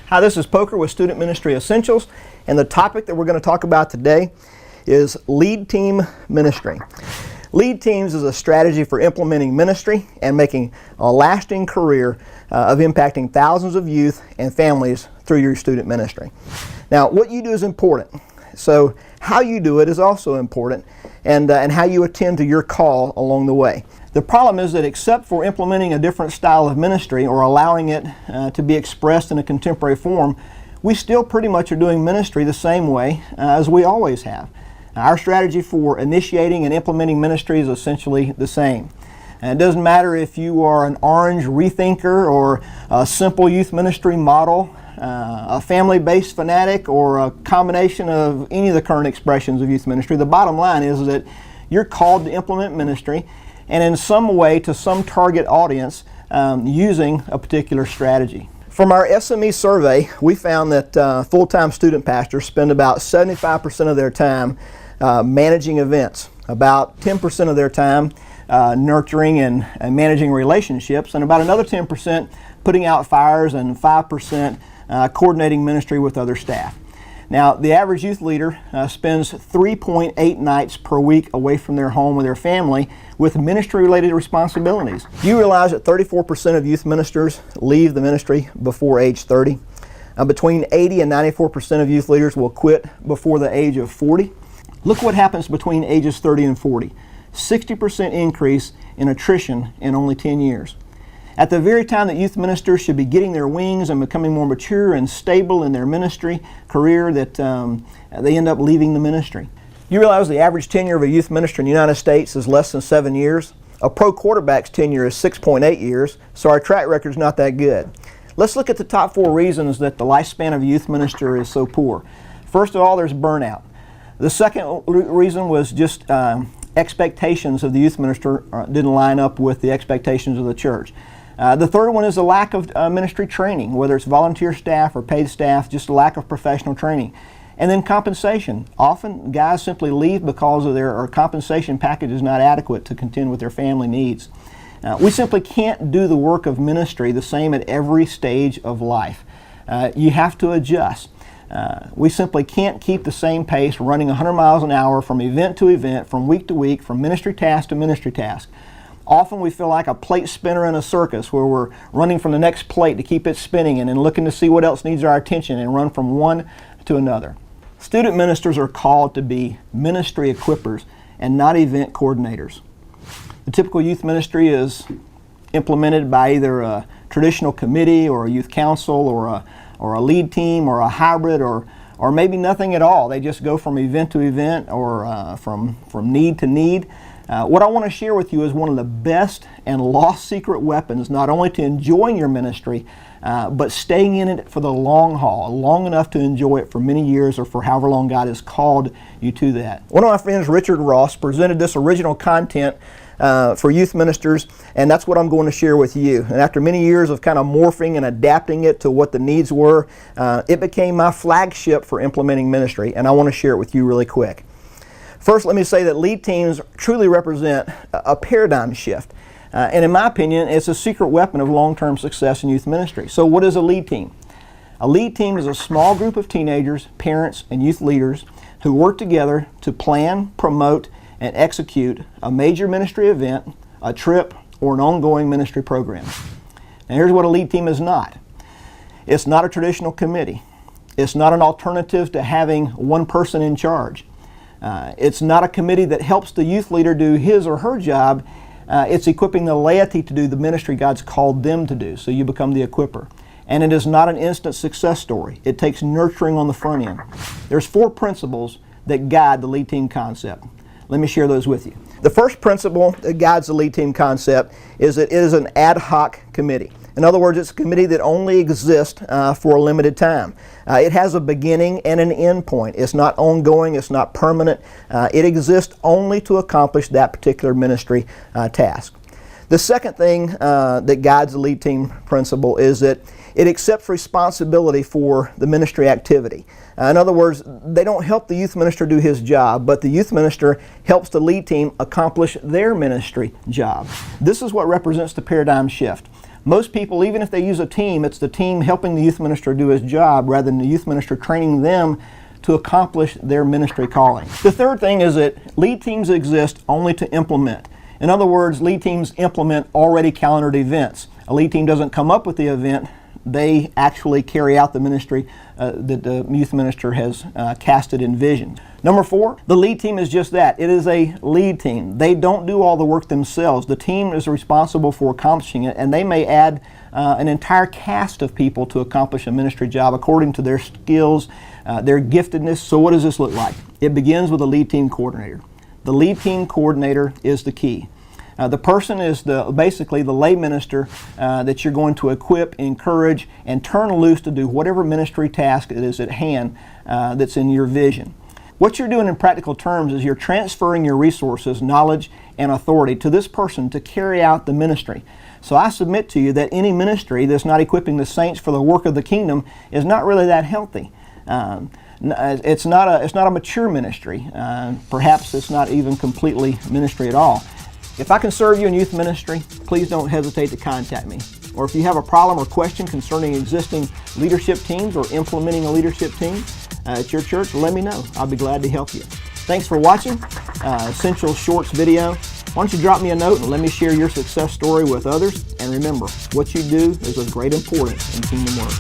Hi, this is Poker with Student Ministry Essentials, and the topic that we're going to talk about today is lead team ministry. Lead teams is a strategy for implementing ministry and making a lasting career of impacting thousands of youth and families through your student ministry. Now, what you do is important, so how you do it is also important, and how you attend to your call along the way. The problem is that except for implementing a different style of ministry or allowing it to be expressed in a contemporary form, we still pretty much are doing ministry the same way as we always have. Our strategy for initiating and implementing ministry is essentially the same. And it doesn't matter if you are an orange rethinker or a simple youth ministry model, a family-based fanatic, or a combination of any of the current expressions of youth ministry. The bottom line is that you're called to implement ministry and in some way to some target audience using a particular strategy. From our SME survey, we found that full-time student pastors spend about 75% of their time managing events, about 10% of their time nurturing and managing relationships, and about another 10% putting out fires, and 5% coordinating ministry with other staff. Now, the average youth leader spends 3.8 nights per week away from their home with their family with ministry-related responsibilities. Do you realize that 34% of youth ministers leave the ministry before age 30? Between 80 and 94% of youth leaders will quit before the age of 40. Look what happens between ages 30 and 40. 60% increase in attrition in only 10 years. At the very time that youth ministers should be getting their wings and becoming more mature and stable in their ministry career, that they end up leaving the ministry. You realize the average tenure of a youth minister in the United States is less than 7 years? A pro quarterback's tenure is 6.8 years, so our track record is not that good. Let's look at the top 4 reasons that the lifespan of a youth minister is so poor. First of all, there's burnout. The second reason was just expectations of the youth minister didn't line up with the expectations of the church. The third one is a lack of ministry training, whether it's volunteer staff or paid staff, just a lack of professional training. And then compensation. Often guys simply leave because of their compensation package is not adequate to contend with their family needs. We simply can't do the work of ministry the same at every stage of life. You have to adjust. We simply can't keep the same pace running 100 miles an hour from event to event, from week to week, from ministry task to ministry task. Often we feel like a plate spinner in a circus where we're running from the next plate to keep it spinning and then looking to see what else needs our attention and run from one to another. Student ministers are called to be ministry equippers and not event coordinators. The typical youth ministry is implemented by either a traditional committee or a youth council or a lead team or a hybrid or maybe nothing at all. They just go from event to event or from need to need. What I want to share with you is one of the best and lost secret weapons, not only to enjoying your ministry, but staying in it for the long haul, long enough to enjoy it for many years or for however long God has called you to that. One of my friends, Richard Ross, presented this original content for youth ministers, and that's what I'm going to share with you. And after many years of kind of morphing and adapting it to what the needs were, it became my flagship for implementing ministry, and I want to share it with you really quick. First, let me say that lead teams truly represent a paradigm shift. And in my opinion, it's a secret weapon of long-term success in youth ministry. So what is a lead team? A lead team is a small group of teenagers, parents, and youth leaders who work together to plan, promote, and execute a major ministry event, a trip, or an ongoing ministry program. Now here's what a lead team is not. It's not a traditional committee. It's not an alternative to having one person in charge. It's not a committee that helps the youth leader do his or her job. It's equipping the laity to do the ministry God's called them to do, so you become the equipper. And it is not an instant success story. It takes nurturing on the front end. There's 4 principles that guide the lead team concept. Let me share those with you. The first principle that guides the lead team concept is that it is an ad hoc committee. In other words, it's a committee that only exists for a limited time. It has a beginning and an end point. It's not ongoing, it's not permanent. It exists only to accomplish that particular ministry task. The second thing that guides the lead team principle is that it accepts responsibility for the ministry activity. In other words, they don't help the youth minister do his job, but the youth minister helps the lead team accomplish their ministry job. This is what represents the paradigm shift. Most people, even if they use a team, it's the team helping the youth minister do his job rather than the youth minister training them to accomplish their ministry calling. The third thing is that lead teams exist only to implement. In other words, lead teams implement already calendared events. A lead team doesn't come up with the event, they actually carry out the ministry that the youth minister has casted in vision. Number 4, the lead team is just that. It is a lead team. They don't do all the work themselves. The team is responsible for accomplishing it, and they may add an entire cast of people to accomplish a ministry job according to their skills, their giftedness. So what does this look like? It begins with a lead team coordinator. The lead team coordinator is the key. The person is basically the lay minister that you're going to equip, encourage, and turn loose to do whatever ministry task it is at hand that's in your vision. What you're doing in practical terms is you're transferring your resources, knowledge, and authority to this person to carry out the ministry. So I submit to you that any ministry that's not equipping the saints for the work of the kingdom is not really that healthy. It's not a mature ministry. Perhaps it's not even completely ministry at all. If I can serve you in youth ministry, please don't hesitate to contact me. Or if you have a problem or question concerning existing leadership teams or implementing a leadership team at your church, let me know. I'll be glad to help you. Thanks for watching Essential Shorts video. Why don't you drop me a note and let me share your success story with others. And remember, what you do is of great importance in kingdom work.